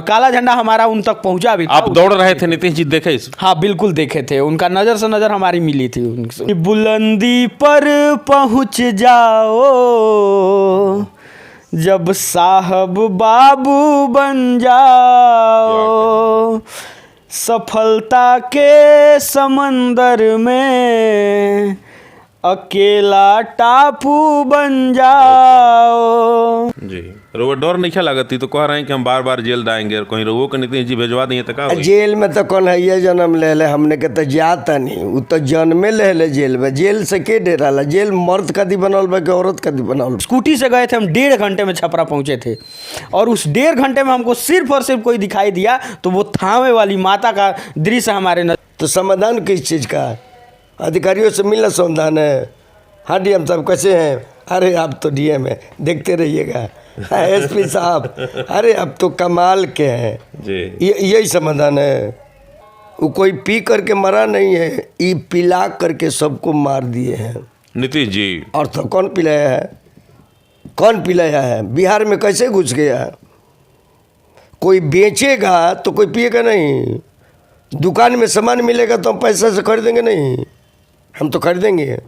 काला झंडा हमारा उन तक पहुंचा भी था। आप दौड़ रहे थे, नीतीश जी देखे इस? हाँ बिल्कुल देखे थे, उनका नज़र से नज़र हमारी मिली थी उनसे। बुलंदी पर पहुंच जाओ जब साहब बाबू बन जाओ, सफलता के समंदर में अकेला टापू बन जाओ। जी रोवा डर नहीं लागती तो कह रहे हैं कि हम बार बार जेल जाएंगे और कहीं रोवो के नीतीश जी भेजवा दिए तो का होई? जेल में तो कौन है ये जन्म ले ले, हमने के तो जाता नहीं, वो तो जन्मे ले ले जेल में। जेल से के डेराला? जेल मर्द का दी बनल बा कि औरत का दी बनल? स्कूटी से गए थे हम, 1.5 घंटे में छपरा पहुंचे थे और उस 1.5 घंटे में हमको सिर्फ और सिर्फ कोई दिखाई दिया तो वो थावे वाली माता का दृश्य हमारे नजर। तो समाधान किस चीज़ का? अधिकारियों से मिलना समाधान है? हाँ डीएम साहब कैसे हैं? अरे आप तो डीएम है, देखते रहिएगा। एसपी साहब अरे अब तो कमाल के हैं जी। यही समाधान है? वो कोई पी करके मरा नहीं है, ये पिला करके सबको मार दिए हैं नीतीश जी। और तो कौन पिलाया है? कौन पिलाया है? बिहार में कैसे घुस गया? कोई बेचेगा तो कोई पिएगा नहीं। दुकान में सामान मिलेगा तो हम पैसा से खरीदेंगे नहीं? हम तो खरीदेंगे।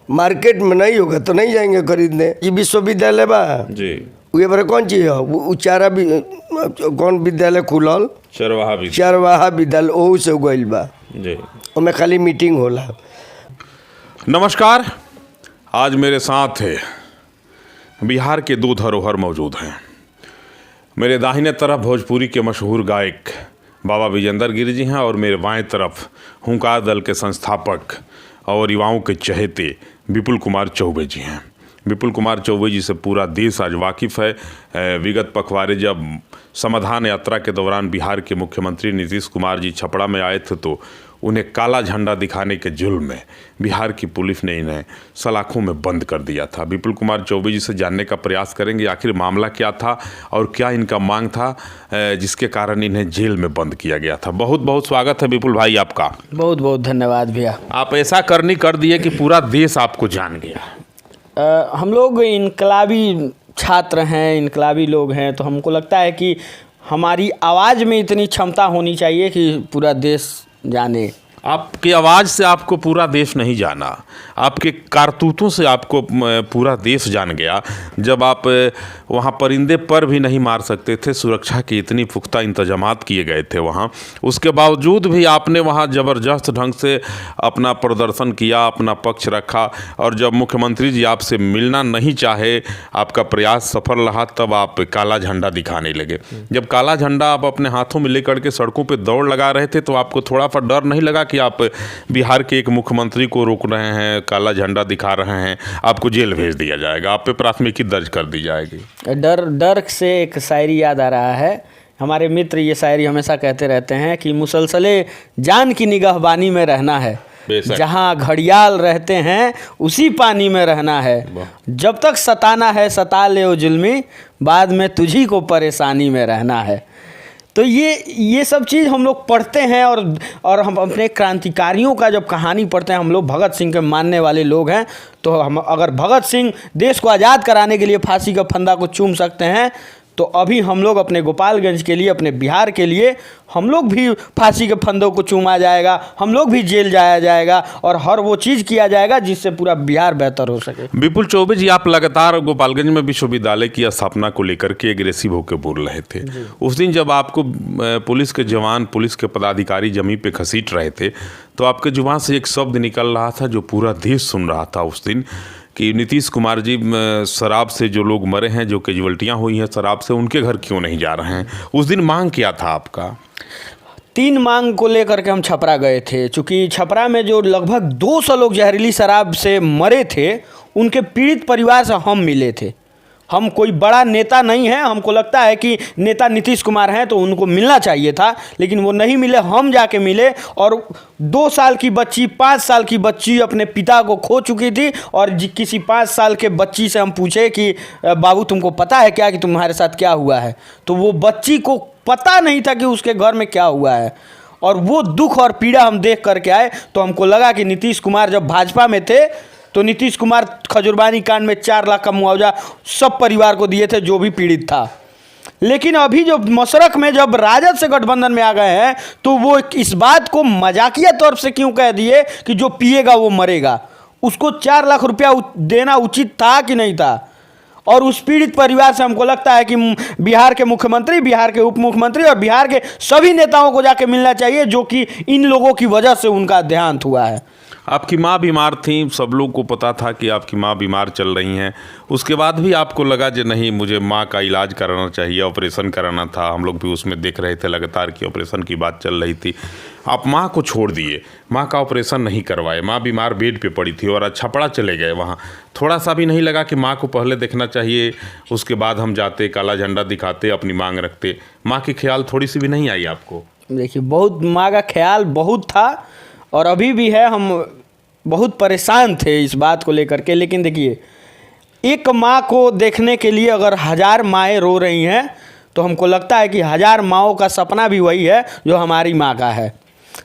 मार्केट में नहीं होगा तो नहीं जाएंगे खरीदने। ये विश्वविद्यालय बा जी, ये बारे कौन चीज़ है? वो चारा भी कौन विद्यालय खुलल? चरवाहा विद्यालय, ओहू से गइल बा जी। ओमे खाली मीटिंग होला। नमस्कार, आज मेरे साथ है बिहार के 2 धरोहर मौजूद हैं। मेरे दाहिने तरफ भोजपुरी के मशहूर गायक बाबा विजेंद्र गिरी जी हैं और मेरे बाएं तरफ हुंकार दल के संस्थापक और युवाओं के चहेते विपुल कुमार चौबे जी हैं। विपुल कुमार चौबे जी से पूरा देश आज वाकिफ़ है। विगत पखवाड़े जब समाधान यात्रा के दौरान बिहार के मुख्यमंत्री नीतीश कुमार जी छपरा में आए थे तो उन्हें काला झंडा दिखाने के जुल्म में बिहार की पुलिस ने इन्हें सलाखों में बंद कर दिया था। विपुल कुमार चौबे जी से जानने का प्रयास करेंगे आखिर मामला क्या था और क्या इनका मांग था जिसके कारण इन्हें जेल में बंद किया गया था। बहुत बहुत स्वागत है विपुल भाई आपका। बहुत बहुत धन्यवाद भैया। आप ऐसा करनी कर दिए कि पूरा देश आपको जान गया। हम लोग इनकलाबी छात्र हैं, इनकलाबी लोग हैं, तो हमको लगता है कि हमारी आवाज़ में इतनी क्षमता होनी चाहिए कि पूरा देश जाने। आपकी आवाज़ से आपको पूरा देश नहीं जाना, आपके कारतूतों से आपको पूरा देश जान गया। जब आप वहाँ परिंदे पर भी नहीं मार सकते थे, सुरक्षा के इतनी पुख्ता इंतजामात किए गए थे वहाँ, उसके बावजूद भी आपने वहाँ ज़बरदस्त ढंग से अपना प्रदर्शन किया, अपना पक्ष रखा। और जब मुख्यमंत्री जी आपसे मिलना नहीं चाहे, आपका प्रयास सफल रहा, तब आप काला झंडा दिखाने लगे। जब काला झंडा आप अपने हाथों में लेकर के सड़कों पर दौड़ लगा रहे थे तो आपको थोड़ा सा डर नहीं लगा कि आप बिहार के एक मुख्यमंत्री को रोक रहे हैं, काला झंडा दिखा रहे हैं, आपको जेल भेज दिया जाएगा, आप पे प्राथमिकी दर्ज कर दी जाएगी? डर से एक शायरी याद आ रहा है। हमारे मित्र ये शायरी हमेशा कहते रहते हैं कि मुसलसले जान की निगहबानी में रहना है, जहाँ घड़ियाल रहते हैं उसी पानी में रहना है, जब तक सताना है सता ले ओ जुल्मी, बाद में तुझी को परेशानी में रहना है। तो ये सब चीज़ हम लोग पढ़ते हैं और हम अपने क्रांतिकारियों का जब कहानी पढ़ते हैं, हम लोग भगत सिंह के मानने वाले लोग हैं, तो हम अगर भगत सिंह देश को आज़ाद कराने के लिए फांसी का फंदा को चूम सकते हैं तो अभी हम लोग अपने गोपालगंज के लिए, अपने बिहार के लिए हम लोग भी फांसी के फंदों को चूमा जाएगा, हम लोग भी जेल जाया जाएगा और हर वो चीज़ किया जाएगा जिससे पूरा बिहार बेहतर हो सके। विपुल चौबे जी, आप लगातार गोपालगंज में विश्वविद्यालय की स्थापना को लेकर के एग्रेसिव होकर बोल रहे थे। उस दिन जब आपको पुलिस के जवान, पुलिस के पदाधिकारी जमीन पे घसीट रहे थे तो आपके जुबान से एक शब्द निकल रहा था जो पूरा देश सुन रहा था उस दिन, कि नीतीश कुमार जी शराब से जो लोग मरे हैं, जो कैजुअल्टियाँ हुई हैं शराब से, उनके घर क्यों नहीं जा रहे हैं। उस दिन मांग क्या था आपका? 3 मांग को लेकर के हम छपरा गए थे। चूँकि छपरा में जो लगभग 200 लोग जहरीली शराब से मरे थे, उनके पीड़ित परिवार से हम मिले थे। हम कोई बड़ा नेता नहीं हैं, हमको लगता है कि नेता नीतीश कुमार हैं तो उनको मिलना चाहिए था, लेकिन वो नहीं मिले, हम जाके मिले। और 2 साल की बच्ची, 5 साल की बच्ची अपने पिता को खो चुकी थी और किसी 5 साल के बच्ची से हम पूछे कि बाबू तुमको पता है क्या कि तुम्हारे साथ क्या हुआ है, तो वो बच्ची को पता नहीं था कि उसके घर में क्या हुआ है। और वो दुख और पीड़ा हम देख करके आए तो हमको लगा कि नीतीश कुमार जब भाजपा में थे तो नीतीश कुमार खजूरबानी कांड में 4 लाख का मुआवजा सब परिवार को दिए थे जो भी पीड़ित था। लेकिन अभी जो मशरक में जब राजद से गठबंधन में आ गए हैं तो वो इस बात को मजाकिया तौर से क्यों कह दिए कि जो पिएगा वो मरेगा। उसको 4 लाख रुपया देना उचित था कि नहीं था? और उस पीड़ित परिवार से हमको लगता है कि बिहार के मुख्यमंत्री, बिहार के उप मुख्यमंत्री और बिहार के सभी नेताओं को जाके मिलना चाहिए, जो कि इन लोगों की वजह से उनका देहांत हुआ है। आपकी माँ बीमार थी, सब लोग को पता था कि आपकी माँ बीमार चल रही हैं, उसके बाद भी आपको लगा कि नहीं, मुझे माँ का इलाज कराना चाहिए, ऑपरेशन कराना था। हम लोग भी उसमें देख रहे थे लगातार कि ऑपरेशन की बात चल रही थी। आप माँ को छोड़ दिए, माँ का ऑपरेशन नहीं करवाए, माँ बीमार बेड पे पड़ी थी और छपड़ा चले गए। वहाँ थोड़ा सा भी नहीं लगा कि माँ को पहले देखना चाहिए, उसके बाद हम जाते, काला झंडा दिखाते, अपनी मांग रखते? माँ की ख्याल थोड़ी सी भी नहीं आई आपको? देखिए, बहुत माँ का ख्याल बहुत था और अभी भी है। हम बहुत परेशान थे इस बात को लेकर के। लेकिन देखिए, एक माँ को देखने के लिए अगर 1000 माएँ रो रही हैं तो हमको लगता है कि 1000 माँओं का सपना भी वही है जो हमारी माँ का है।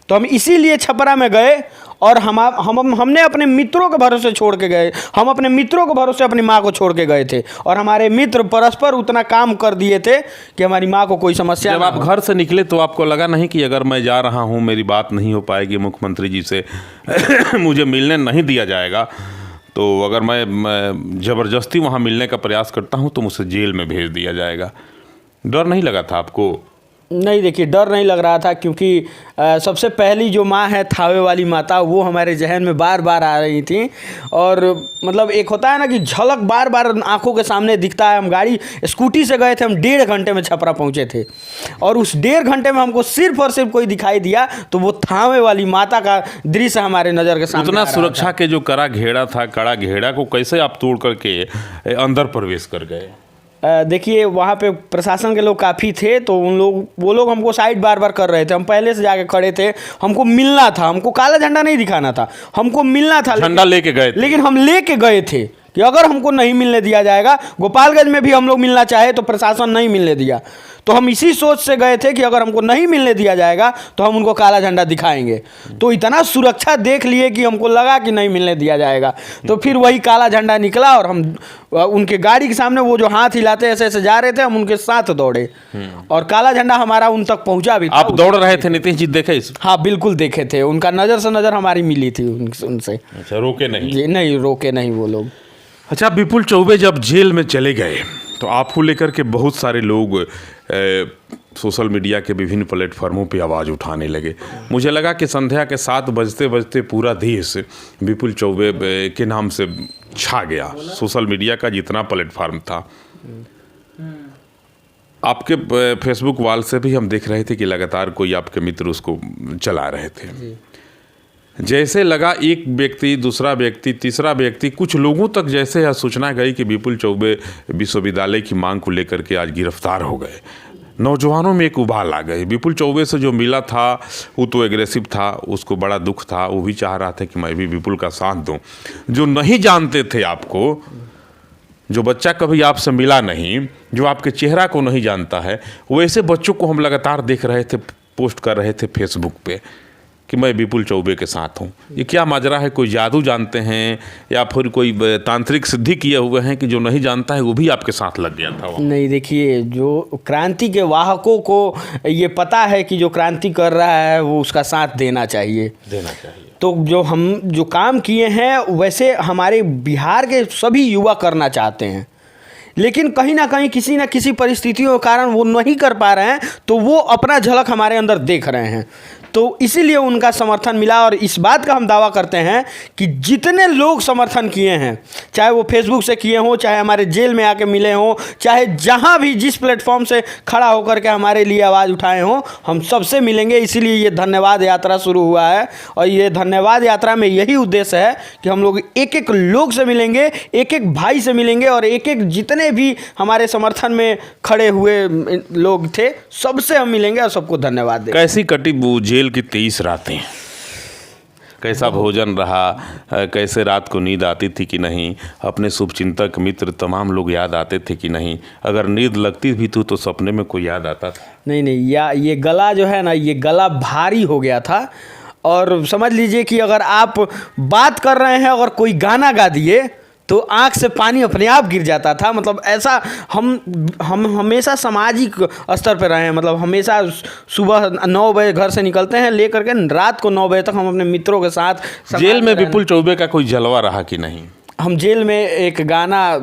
तो हम इसीलिए छपरा में गए और हमने अपने मित्रों के भरोसे छोड़ के गए। हम अपने मित्रों के भरोसे अपनी माँ को छोड़ के गए थे और हमारे मित्र परस्पर उतना काम कर दिए थे कि हमारी माँ को कोई समस्या। जब आप घर से निकले तो आपको लगा नहीं कि अगर मैं जा रहा हूँ, मेरी बात नहीं हो पाएगी मुख्यमंत्री जी से, मुझे मिलने नहीं दिया जाएगा, तो अगर मैं ज़बरदस्ती वहाँ मिलने का प्रयास करता हूँ तो मुझे जेल में भेज दिया जाएगा? डर नहीं लगा था आपको? नहीं, देखिए, डर नहीं लग रहा था क्योंकि सबसे पहली जो माँ है थावे वाली माता, वो हमारे जहन में बार बार आ रही थी। और मतलब एक होता है ना कि झलक बार बार आंखों के सामने दिखता है। हम गाड़ी स्कूटी से गए थे, हम 1.5 घंटे में छपरा पहुँचे थे और उस 1.5 घंटे में हमको सिर्फ और सिर्फ कोई दिखाई दिया तो वो थावे वाली माता का दृश्य हमारे नज़र के सामने। उतना सुरक्षा के जो कड़ा घेरा को कैसे आप तोड़ करके अंदर प्रवेश कर गए? देखिए, वहाँ पे प्रशासन के लोग काफ़ी थे तो वो लोग हमको साइड बार बार कर रहे थे। हम पहले से जाके खड़े थे, हमको मिलना था, हमको काला झंडा नहीं दिखाना था, हमको मिलना था। झंडा लेके गए थे। लेकिन हम लेके गए थे कि अगर हमको नहीं मिलने दिया जाएगा, गोपालगंज में भी हम लोग मिलना चाहे तो प्रशासन नहीं मिलने दिया, तो हम इसी सोच से गए थे कि अगर हमको नहीं मिलने दिया जाएगा तो हम उनको काला झंडा दिखाएंगे। तो इतना सुरक्षा देख लिए कि हमको लगा कि नहीं मिलने दिया जाएगा, तो फिर वही काला झंडा निकला और हम उनके गाड़ी के सामने वो जो हाथ हिलाते ऐसे ऐसे जा रहे थे, हम उनके साथ दौड़े और काला झंडा हमारा उन तक पहुंचा भी था। आप दौड़ रहे थे, नीतीश जी देखे इस? हाँ, बिल्कुल देखे थे। उनका नज़र से नज़र हमारी मिली थी उनसे। अच्छा, रोके नहीं? जी नहीं, रोके नहीं वो लोग। अच्छा, विपुल चौबे जब जेल में चले गए तो आपको लेकर के बहुत सारे लोग सोशल मीडिया के विभिन्न प्लेटफॉर्मों पे आवाज़ उठाने लगे। मुझे लगा कि संध्या के 7 बजते बजते पूरा देश विपुल चौबे के नाम से छा गया, सोशल मीडिया का जितना प्लेटफॉर्म था। आपके फेसबुक वॉल से भी हम देख रहे थे कि लगातार कोई आपके मित्र उसको चला रहे थे। जैसे लगा एक व्यक्ति, दूसरा व्यक्ति, तीसरा व्यक्ति, कुछ लोगों तक जैसे यह सूचना गई कि विपुल चौबे विश्वविद्यालय की मांग को लेकर के आज गिरफ्तार हो गए। नौजवानों में एक उबाल आ गए। विपुल चौबे से जो मिला था वो तो एग्रेसिव था, उसको बड़ा दुख था, वो भी चाह रहा था कि मैं भी विपुल का साथ दूं। जो नहीं जानते थे आपको, जो बच्चा कभी आपसे मिला नहीं, जो आपके चेहरा को नहीं जानता है, वैसे बच्चों को हम लगातार देख रहे थे, पोस्ट कर रहे थे फेसबुक पे कि मैं विपुल चौबे के साथ हूँ। ये क्या माजरा है? कोई जादू जानते हैं या फिर कोई तांत्रिक सिद्धि किए हुए हैं कि जो नहीं जानता है वो भी आपके साथ लग गया था? नहीं, देखिए, जो क्रांति के वाहकों को ये पता है कि जो क्रांति कर रहा है वो उसका साथ देना चाहिए। तो जो काम किए हैं वैसे हमारे बिहार के सभी युवा करना चाहते हैं, लेकिन कहीं ना कहीं किसी न किसी परिस्थितियों के कारण वो नहीं कर पा रहे हैं, तो वो अपना झलक हमारे अंदर देख रहे हैं, तो इसीलिए उनका समर्थन मिला। और इस बात का हम दावा करते हैं कि जितने लोग समर्थन किए हैं, चाहे वो फेसबुक से किए हों, चाहे हमारे जेल में आके मिले हों, चाहे जहां भी जिस प्लेटफॉर्म से खड़ा होकर के हमारे लिए आवाज़ उठाए हों, हम सबसे मिलेंगे। इसीलिए ये धन्यवाद यात्रा शुरू हुआ है और ये धन्यवाद यात्रा में यही उद्देश्य है कि हम लोग एक एक लोग से मिलेंगे, एक एक भाई से मिलेंगे और एक एक जितने भी हमारे समर्थन में खड़े हुए लोग थे सबसे हम मिलेंगे और सबको धन्यवाद देंगे। कैसी कटी जेल की 23 रातें? कैसा भोजन रहा? कैसे रात को नींद आती थी कि नहीं? अपने शुभचिंतक मित्र तमाम लोग याद आते थे कि नहीं? अगर नींद लगती भी तो सपने में कोई याद आता था? नहीं, ये गला जो है ना, ये गला भारी हो गया था। और समझ लीजिए कि अगर आप बात कर रहे हैं, अगर कोई गाना गा दिए तो आँख से पानी अपने आप गिर जाता था। मतलब ऐसा हम हमेशा सामाजिक स्तर पर रहे हैं। मतलब हमेशा सुबह 9 बजे घर से निकलते हैं लेकर के रात को 9 बजे तक हम अपने मित्रों के साथ जेल में विपुल चौबे का कोई जलवा रहा कि नहीं? हम जेल में एक गाना,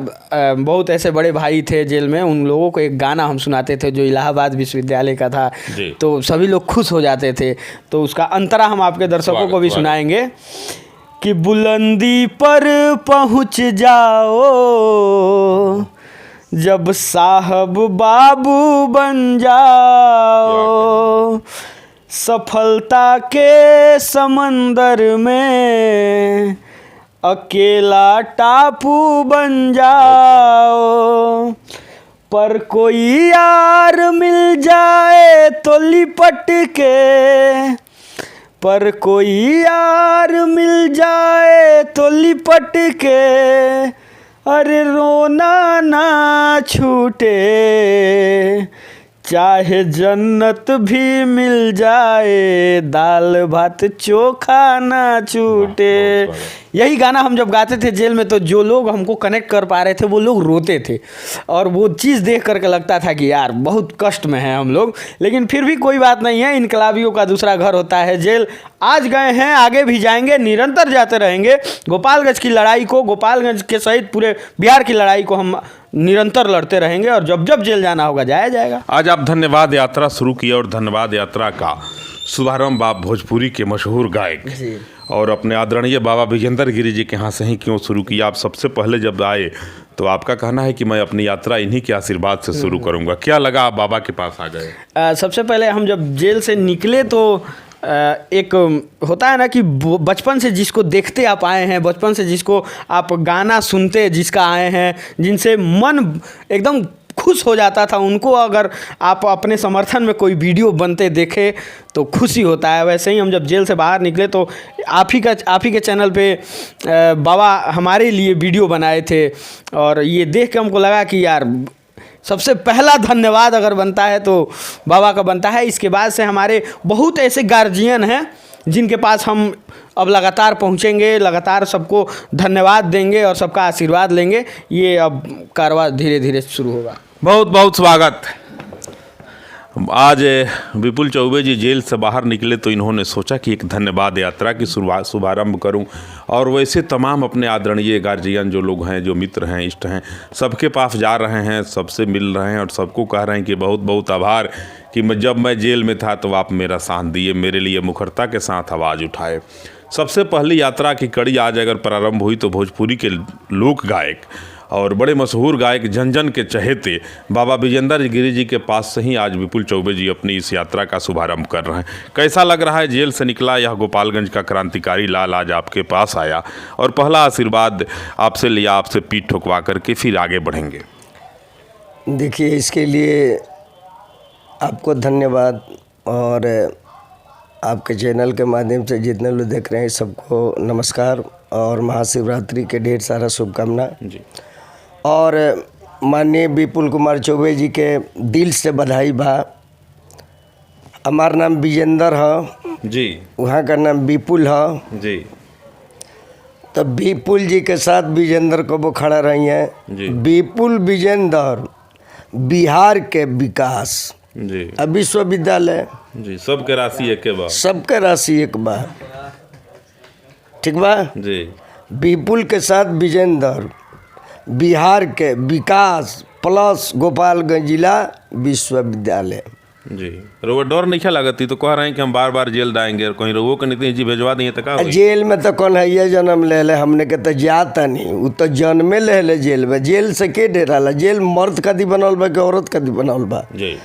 बहुत ऐसे बड़े भाई थे जेल में, उन लोगों को एक गाना हम सुनाते थे जो इलाहाबाद विश्वविद्यालय का था, तो सभी लोग खुश हो जाते थे। तो उसका अंतरा हम आपके दर्शकों को भी सुनाएंगे कि बुलंदी पर पहुंच जाओ जब साहब बाबू बन जाओ, सफलता के समंदर में अकेला टापू बन जाओ, पर कोई यार मिल जाए तो लिपट के, पर कोई यार मिल जाए तो लिपट के, अरे रोना ना छूटे, चाहे जन्नत भी मिल जाए, दाल भात चोखा ना छूटे। यही गाना हम जब गाते थे जेल में तो जो लोग हमको कनेक्ट कर पा रहे थे वो लोग रोते थे, और वो चीज़ देख करके लगता था कि यार बहुत कष्ट में हैं हम लोग। लेकिन फिर भी कोई बात नहीं है, इनकलाबियों का दूसरा घर होता है जेल। आज गए हैं, आगे भी जाएंगे, निरंतर जाते रहेंगे। गोपालगंज की लड़ाई को, गोपालगंज के सहित पूरे बिहार की लड़ाई को हम निरंतर लड़ते रहेंगे, और जब जब जेल जाना होगा जाया जाएगा। आज आप धन्यवाद यात्रा शुरू की और धन्यवाद यात्रा का शुभारंभ आप भोजपुरी के मशहूर गायक और अपने आदरणीय बाबा विजेंद्र गिरी जी के यहाँ से ही क्यों शुरू किया? आप सबसे पहले जब आए तो आपका कहना है कि मैं अपनी यात्रा इन्हीं के आशीर्वाद से शुरू करूंगा। क्या लगा आप बाबा के पास आ गए? सबसे पहले हम जब जेल से निकले तो एक होता है ना कि बचपन से जिसको देखते आप आए हैं, बचपन से जिसको आप गाना सुनते जिसका आए हैं, जिनसे मन एकदम खुश हो जाता था, उनको अगर आप अपने समर्थन में कोई वीडियो बनते देखे तो खुशी होता है। वैसे ही हम जब जेल से बाहर निकले तो आप ही के चैनल पे बाबा हमारे लिए वीडियो बनाए थे, और ये देख के हमको लगा कि यार सबसे पहला धन्यवाद अगर बनता है तो बाबा का बनता है। इसके बाद से हमारे बहुत ऐसे गार्जियन हैं जिनके पास हम अब लगातार पहुंचेंगे, लगातार सबको धन्यवाद देंगे और सबका आशीर्वाद लेंगे। ये अब कारवां धीरे धीरे शुरू होगा। बहुत बहुत स्वागत। आज विपुल चौबे जी जेल से बाहर निकले तो इन्होंने सोचा कि एक धन्यवाद यात्रा की शुभारंभ करूं, और वैसे तमाम अपने आदरणीय गार्जियन जो लोग हैं, जो मित्र हैं, इष्ट हैं, सबके पास जा रहे हैं, सबसे मिल रहे हैं और सबको कह रहे हैं कि बहुत बहुत आभार कि जब मैं जेल में था तो आप मेरा साथ दिए, मेरे लिए मुखरता के साथ आवाज़ उठाए। सबसे पहली यात्रा की कड़ी आज अगर प्रारंभ हुई तो भोजपुरी के लोक गायक और बड़े मशहूर गायक जन जन के चहेते बाबा विजेंद्र गिरी जी के पास से ही आज विपुल चौबे जी अपनी इस यात्रा का शुभारंभ कर रहे हैं। कैसा लग रहा है? जेल से निकला यह गोपालगंज का क्रांतिकारी लाल आज आपके पास आया और पहला आशीर्वाद आपसे लिया, आपसे पीठ ठुकवा करके फिर आगे बढ़ेंगे। देखिए, इसके लिए आपको धन्यवाद, और आपके चैनल के माध्यम से जितने लोग देख रहे हैं सबको नमस्कार और महाशिवरात्रि के ढेर सारा शुभकामना जी। और माननीय विपुल कुमार चौबे जी के दिल से बधाई बा। हमार नाम विजेंद्र है जी, वहाँ का नाम विपुल है जी। तो विपुल जी के साथ विजेंद्र को वो खड़ा रही हैं। विपुल विजेंद्र बिहार के विकास जी, विश्वविद्यालय जी, सबके राशि एक बा, सबके राशि एक बा, ठीक बा जी। विपुल के साथ विजेंद्र बिहार के विकास प्लस गोपालगंज जिला विश्वविद्यालय जी। रोवा डर नहीं लगती तो कह रहे हैं कि हम बार बार जेल जाएंगे और कहीं रोवो के नीति जी भेजवा दिए तो का होई? जेल में तो कौन है ये जन्म ले ले, हमने के तो जाता नहीं, वो तो जन्मे ले ले जेल में। जेल से के डेराला? जेल मर्द कदी बनल बा कि औरत कदी बनल बा? जी।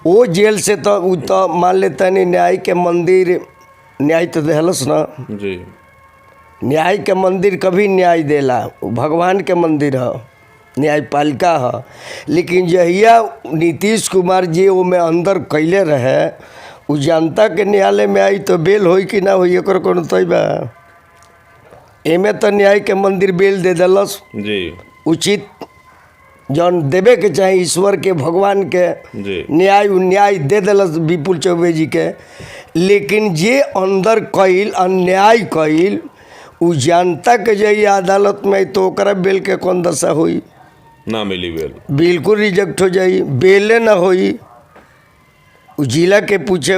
वो जेल से तो वो तो मान लेता नहीं, न्याय के मंदिर न्याय तो देहलस ना जी। न्याय के मंदिर कभी न्याय देला, भगवान के मंदिर है, न्यायपालिका है। लेकिन जहिया नीतीश कुमार जी वो में अंदर कैले रहे, वो जनता के न्यायालय में आई तो बेल होई कि ना होई एकर कोनो तय बा? एमे तो न्याय के मंदिर बेल दे देलस जी। उचित जौन देवे के चाहे ईश्वर के भगवान के जी। न्याय दे देलस विपुल चौबे जी के। लेकिन जे अंदर कैल अन्याय कैल उ जनता के जाइए अदालत में तो ओकरा बेल के कौन दशा हुई? ना मिली बेल, बिल्कुल रिजेक्ट हो जाई, बेले ना होई। उ जिला के पूछे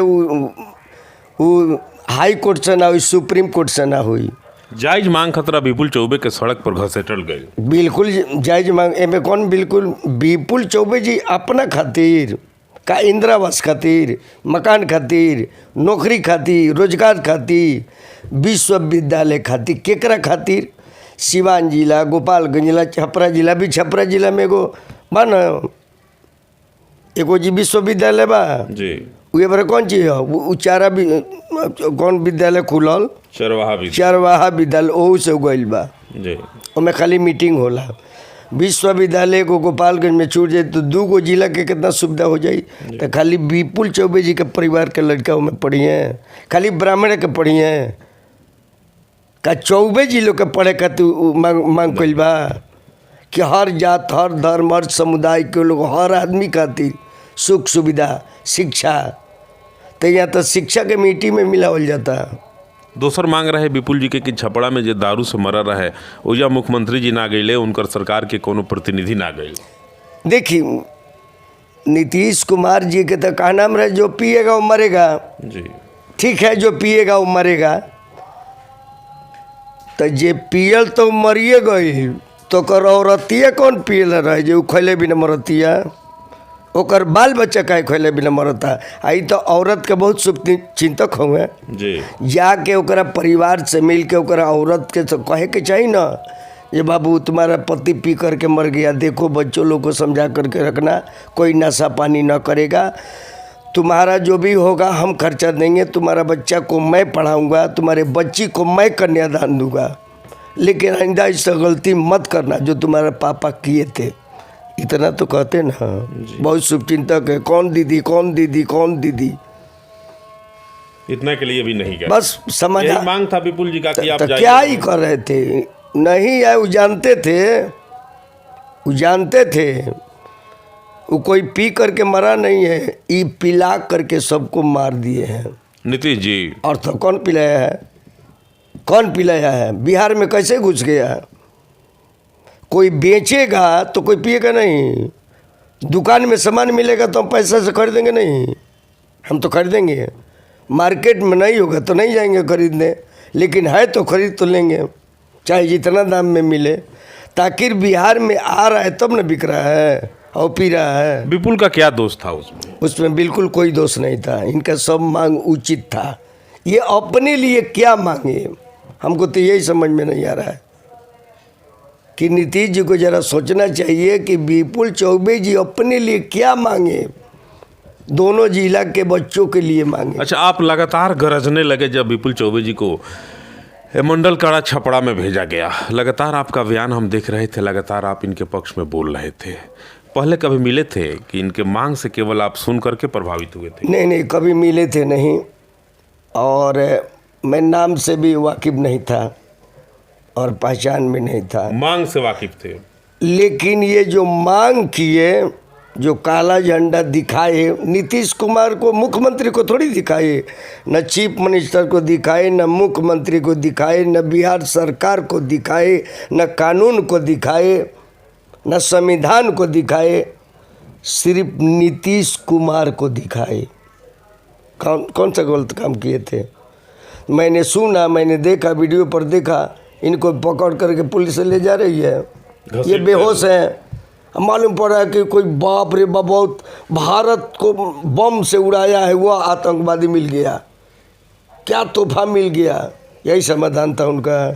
उ हाई कोर्ट से ना हुई, सुप्रीम कोर्ट से ना हुई। जायज मांग खतरा विपुल चौबे के सड़क पर घसीटल गई। बिल्कुल जायज मांग, एमे कौन बिल्कुल विपुल चौबे जी अपना खातिर का इंदिरावास खातिर, मकान खातिर, नौकरी खातिर, रोजगार खातिर, विश्वविद्यालय खातिर, केकरा खातिर? सिवान जिला, गोपालगंज जिला, छपरा जिला भी, छपरा जिला में एगो बा न, एगो जी विश्वविद्यालय बा जी। उहे पर कौन चीज है? उ चारा भी कौन विद्यालय खुलल? चरवाहा विद्यालय, ओहू से गइल बा जी। ओमे खाली मीटिंग होला। विश्वविद्यालय को गोपालगंज में छूट जाए तो 2 जिला के कितना सुविधा हो जाई। तो खाली विपुल चौबे जी के परिवार के लड़का में पढ़ी हैं, खाली ब्राह्मण के पढ़ी हैं का चौबे जी लोग के पढ़े खातिर मांग कइल बा कि हर जात, हर धर्म, हर समुदाय के लोग, हर आदमी खातिर सुख सुविधा, शिक्षा। तो यहाँ तो शिक्षा के मिट्टी में मिलावल जाता। दोसर मांग रहे विपुल जी के कि छपड़ा में जो दारू से मरल रहे ओजा मुख्यमंत्री जी ना गईले, उनकर सरकार के कोनो प्रतिनिधि ना गई। देखी नीतीश कुमार जी के तो का नाम रहे, जो पिएगा वो मरेगा जी। ठीक है, जो पिएगा वो मरेगा। तो जे पियल तो मरिए गई, तो कर औरतिया कौन पियल रहे जो खैले बिना मरतिया? ओकर बाल बच्चा काहे खैले बिना मरता? आई तो औरत के बहुत शुभ चिंतक हुए जी। जाके ओकरा परिवार से मिल के ओकरा औरत के तो कहे के चाहिए ना, ये बाबू तुम्हारा पति पी करके मर गया, देखो बच्चों लोग को समझा करके रखना, कोई नशा पानी ना करेगा, तुम्हारा जो भी होगा हम खर्चा देंगे, तुम्हारा बच्चा को मैं पढ़ाऊँगा, तुम्हारे बच्ची को मैं कन्यादान दूंगा, लेकिन आइंदा इससे गलती मत करना जो तुम्हारा पापा किए थे। इतना तो कहते ना, बहुत शुभचिंतक है। कौन दीदी, कौन दीदी, कौन दीदी, इतना के लिए भी नहीं गया। बस समझ यही मांग था विपुल जी का कि आप क्या ही कर रहे थे? नहीं आए, वो जानते थे, वो जानते थे वो कोई पी करके मरा नहीं है, ये पिला करके सबको मार दिए हैं नीतीश जी। और तो कौन पिलाया है? कौन पिलाया है? बिहार में कैसे घुस गया है? कोई बेचेगा तो कोई पिएगा नहीं। दुकान में सामान मिलेगा तो हम पैसा से खरीदेंगे नहीं, हम तो खरीदेंगे। मार्केट में नहीं होगा तो नहीं जाएंगे खरीदने, लेकिन है तो खरीद तो लेंगे, चाहे जितना दाम में मिले। ताकि बिहार में आ रहा है तब न बिक रहा है और पी रहा है। विपुल का क्या दोष था उसमें? उसमें बिल्कुल कोई दोष नहीं था, इनका सब मांग उचित था। ये अपने लिए क्या मांगे, हमको तो यही समझ में नहीं आ रहा है कि नीतीश जी को जरा सोचना चाहिए कि विपुल चौबे जी अपने लिए क्या मांगे, दोनों जिला के बच्चों के लिए मांगे। अच्छा, आप लगातार गरजने लगे जब विपुल चौबे जी को मंडल काड़ा छपड़ा में भेजा गया। लगातार आपका बयान हम देख रहे थे, लगातार आप इनके पक्ष में बोल रहे थे। पहले कभी मिले थे कि इनके मांग से केवल आप सुन करके प्रभावित हुए थे? नहीं, कभी मिले थे नहीं, और मैं नाम से भी वाकिफ नहीं था और पहचान में नहीं था। मांग से वाकिफ थे, लेकिन ये जो मांग किए, जो काला झंडा दिखाए, नीतीश कुमार को, मुख्यमंत्री को थोड़ी दिखाए, न चीफ मिनिस्टर को दिखाए, न मुख्यमंत्री को दिखाए, न बिहार सरकार को दिखाए, न कानून को दिखाए, न संविधान को दिखाए, सिर्फ नीतीश कुमार को दिखाए। कौन सा गलत काम किए थे? मैंने सुना, मैंने देखा, वीडियो पर देखा, इनको पकड़ करके पुलिस ले जा रही है, ये बेहोश हैं। मालूम पड़ा कि कोई बाप रे बाप, बहुत भारत को बम से उड़ाया है वो आतंकवादी मिल गया, क्या तोहफा मिल गया, यही समाधान था उनका।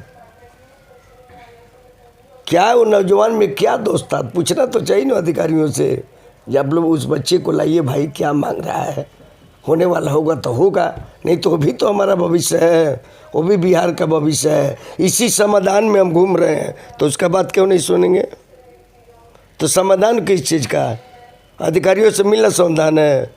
क्या वो नौजवान में क्या दोष था? पूछना तो चाहिए ना अधिकारियों से, जब लोग उस बच्चे को लाइए, भाई क्या मांग रहा है, होने वाला होगा तो होगा, नहीं तो भी तो हमारा भविष्य है, वो भी बिहार का भविष्य है। इसी समाधान में हम घूम रहे हैं, तो उसका बात क्यों नहीं सुनेंगे? तो समाधान किस चीज़ का? अधिकारियों से मिलना समाधान है।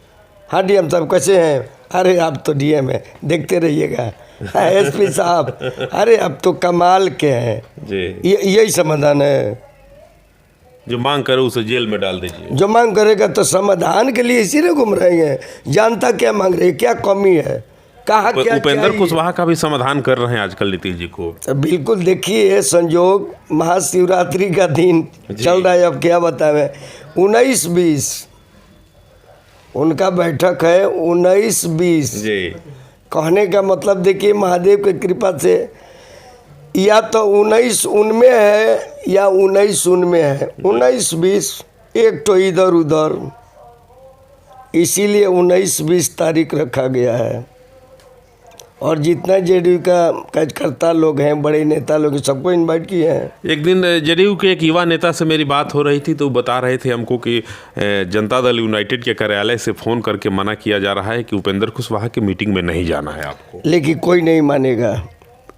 हाँ डीएम साहब कैसे हैं? अरे आप तो डीएम है, देखते रहिएगा। एसपी साहब, अरे अब तो कमाल के हैं जी। यही समाधान है। जो मांग करे उसे जेल में डाल दीजिए। जो मांग करेगा तो समाधान के लिए इसी ने घूम रहे हैं। जानता क्या मांग रही है, क्या कमी है, कहाँ क्या उपेंद्र चाहिए? कुशवाहा का भी समाधान कर रहे हैं आजकल नीतीश जी को। बिल्कुल, देखिए संजोग महाशिवरात्रि का दिन चल रहा है, अब क्या बताएं। 19-20 उनका बैठक है, 19-20 जी। कहने का मतलब देखिए महादेव की कृपा से या तो 19 उनमें है या 19 उनमें है, 19-20 एक तो इधर उधर, इसीलिए 19-20 तारीख रखा गया है। और जितना जेडीयू का कार्यकर्ता लोग हैं, बड़े नेता लोग हैं, सबको इनवाइट किए हैं। एक दिन जेडीयू के एक युवा नेता से मेरी बात हो रही थी तो बता रहे थे हमको कि जनता दल यूनाइटेड के कार्यालय से फ़ोन करके मना किया जा रहा है कि उपेंद्र कुशवाहा की मीटिंग में नहीं जाना है आपको। लेकिन कोई नहीं मानेगा,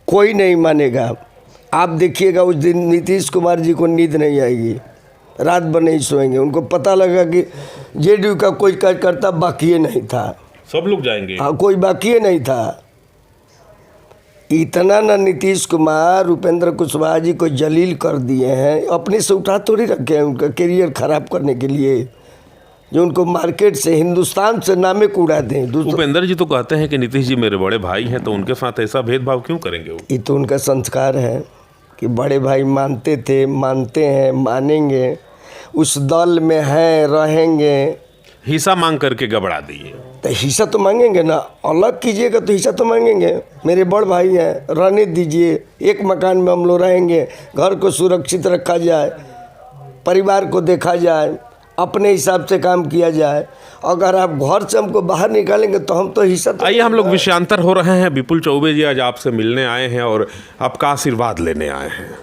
कोई नहीं मानेगा। आप देखिएगा उस दिन नीतीश कुमार जी को नींद नहीं आएगी, रात भर नहीं सोएंगे। उनको पता लगा कि जेडीयू का कोई कार्यकर्ता बाकी नहीं था, सब लोग जाएंगे। हाँ, कोई बाकी नहीं था। इतना ना नीतीश कुमार उपेंद्र कुशवाहा जी को जलील कर दिए हैं, अपने से उठा थोड़ी रखे हैं उनका करियर खराब करने के लिए, जो उनको मार्केट से, हिंदुस्तान से नामे को उड़ा दें। उपेंद्र जी तो कहते हैं कि नीतीश जी मेरे बड़े भाई हैं, तो उनके साथ ऐसा भेदभाव क्यों करेंगे वो? ये तो उनका संस्कार है कि बड़े भाई मानते थे, मानते हैं, मानेंगे, उस दल में हैं, रहेंगे। हिस्सा मांग करके गबड़ा दिए तो हिस्सा तो मांगेंगे ना, अलग कीजिएगा तो हिस्सा तो मांगेंगे। मेरे बड़ भाई हैं, रहने दीजिए, एक मकान में हम लोग रहेंगे, घर को सुरक्षित रखा जाए, परिवार को देखा जाए, अपने हिसाब से काम किया जाए। अगर आप घर से हमको बाहर निकालेंगे तो हम तो हिस्सा तो। आइए हम लोग विषयांतर हो रहे हैं। विपुल चौबे जी आज आपसे मिलने आए हैं और आपका आशीर्वाद लेने आए हैं।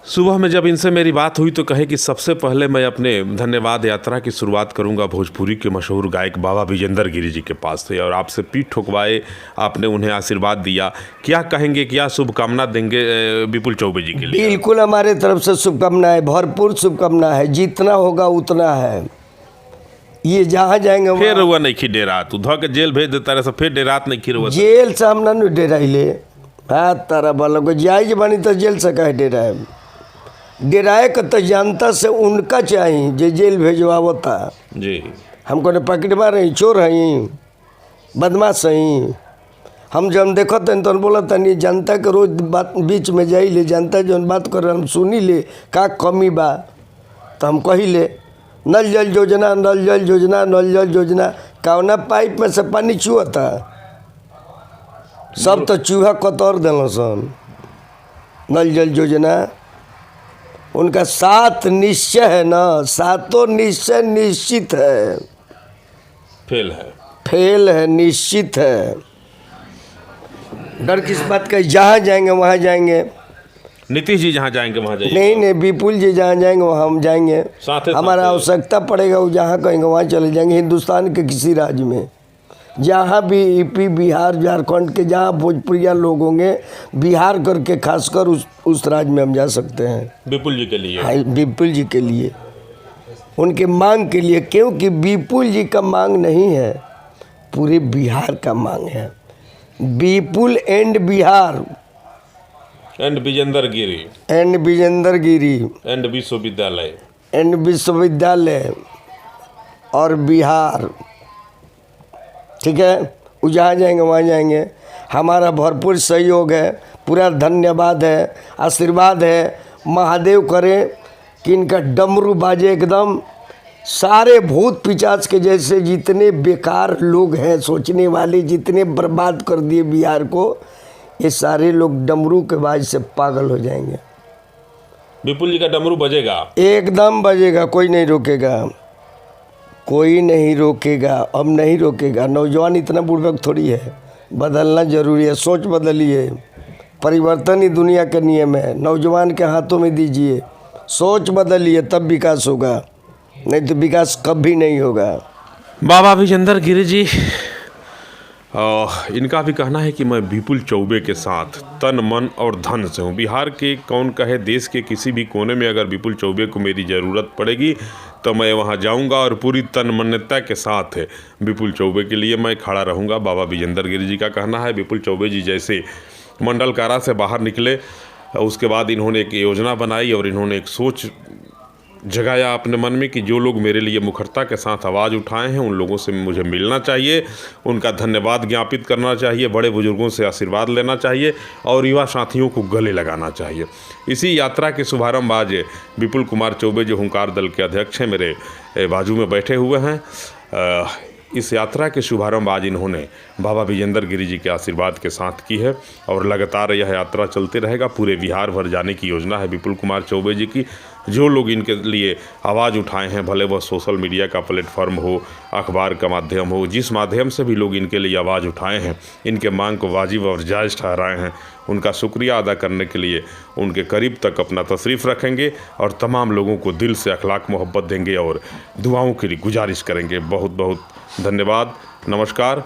सुबह में जब इनसे मेरी बात हुई तो कहे कि सबसे पहले मैं अपने धन्यवाद यात्रा की शुरुआत करूंगा भोजपुरी के मशहूर गायक बाबा विजेंद्र गिरी जी के पास से, और आपसे पीठ ठुकवाए आपने उन्हें आशीर्वाद दिया। क्या कहेंगे, क्या शुभकामना देंगे विपुल चौबे जी के लिए? बिल्कुल, हमारे तरफ से शुभकामनाएं, भरपूर शुभकामना है, जितना होगा उतना है। ये जहाँ जाएंगे फिर हुआ नहीं खी डेरा, तू धो के जेल भेज देता रहे, फिर डेरात नहीं खी। जेल से हम ना डेराइले, हाँ तारा वालों को जायज बनी तो जेल से कहे डेराए। डेराए का तो जनता से उनका चाहिए जो जेल भेजवावता जी। हमको ने पकड़ मारे, चोर हैं, बदमाश हैं। हम जब देखो तो बोला तनी जनता के रोज बात बीच में जाई ले, जनता जो बात कर हम सुनी ले का कमी बा, तो हम कही ले नल जल योजना, नल जल योजना, नल जल योजना। कौना पाइप में से पानी चुहता, सब तो चूहा कतौर दिल सन। नल जल योजना उनका 7 निश्चय है ना, 7 निश्चय निश्चित है, फेल है, फेल है, निश्चित है। डर किस बात का? जहाँ जाएंगे वहाँ जाएंगे। नीतीश जी जहाँ जाएंगे वहाँ जाएंगे। नहीं, विपुल जी जहाँ जाएंगे वहाँ हम जाएंगे। हमारा आवश्यकता पड़ेगा वो जहाँ कहेंगे वहाँ चले जाएंगे। हिंदुस्तान के किसी राज्य में जहाँ भी यूपी, बिहार, झारखंड के जहाँ भोजपुरिया लोग होंगे, बिहार करके खासकर उस राज्य में हम जा सकते हैं। विपुल जी के लिए? हाँ, विपुल जी के लिए, उनके मांग के लिए, क्योंकि विपुल जी का मांग नहीं है, पूरे बिहार का मांग है। Vipul and Bihar and Vijendra Giri and Vijendra Giri and विश्वविद्यालय एंड विश्वविद्यालय और बिहार, ठीक है। वो जहाँ जाएंगे वहाँ जाएंगे। हमारा भरपूर सहयोग है, पूरा धन्यवाद है, आशीर्वाद है। महादेव करे कि इनका डमरू बाजे एकदम, सारे भूत पिचाच के जैसे जितने बेकार लोग हैं, सोचने वाले, जितने बर्बाद कर दिए बिहार को, ये सारे लोग डमरू के बाज से पागल हो जाएंगे। विपुल जी का डमरू बजेगा, एकदम बजेगा, कोई नहीं रोकेगा, कोई नहीं रोकेगा। अब नहीं रोकेगा। नौजवान इतना बुड़बक थोड़ी है, बदलना जरूरी है, सोच बदलिए। परिवर्तन ही दुनिया का नियम है, नौजवान के हाथों में दीजिए, सोच बदलिए, तब विकास होगा, नहीं तो विकास कभी नहीं होगा। बाबा विजेंद्र गिरी जी, इनका भी कहना है कि मैं विपुल चौबे के साथ तन मन और धन से हूँ। बिहार के कौन कहे देश के किसी भी कोने में अगर विपुल चौबे को मेरी ज़रूरत पड़ेगी तो मैं वहाँ जाऊँगा और पूरी तन मान्यता के साथ विपुल चौबे के लिए मैं खड़ा रहूँगा। बाबा विजेंद्र गिरी जी का कहना है। विपुल चौबे जी जैसे मंडल कारा से बाहर निकले, उसके बाद इन्होंने एक योजना बनाई और इन्होंने एक सोच जगाया अपने मन में कि जो लोग मेरे लिए मुखरता के साथ आवाज़ उठाए हैं उन लोगों से मुझे मिलना चाहिए, उनका धन्यवाद ज्ञापित करना चाहिए, बड़े बुजुर्गों से आशीर्वाद लेना चाहिए और युवा साथियों को गले लगाना चाहिए। इसी यात्रा के शुभारंभ आज विपुल कुमार चौबे जो हुंकार दल के अध्यक्ष हैं मेरे बाजू में बैठे हुए हैं, इस यात्रा के शुभारंभ आज इन्होंने बाबा विजेंद्र गिरी जी के आशीर्वाद के साथ की है और लगातार यह यात्रा चलते रहेगा। पूरे बिहार भर जाने की योजना है विपुल कुमार चौबे जी की। जो लोग इनके लिए आवाज़ उठाए हैं, भले वह सोशल मीडिया का प्लेटफॉर्म हो, अखबार का माध्यम हो, जिस माध्यम से भी लोग इनके लिए आवाज़ उठाए हैं, इनके मांग को वाजिब और जायज़ ठहराए हैं, उनका शुक्रिया अदा करने के लिए उनके करीब तक अपना तशरीफ़ रखेंगे और तमाम लोगों को दिल से अखलाक मोहब्बत देंगे और दुआओं के लिए गुजारिश करेंगे। बहुत बहुत धन्यवाद। नमस्कार।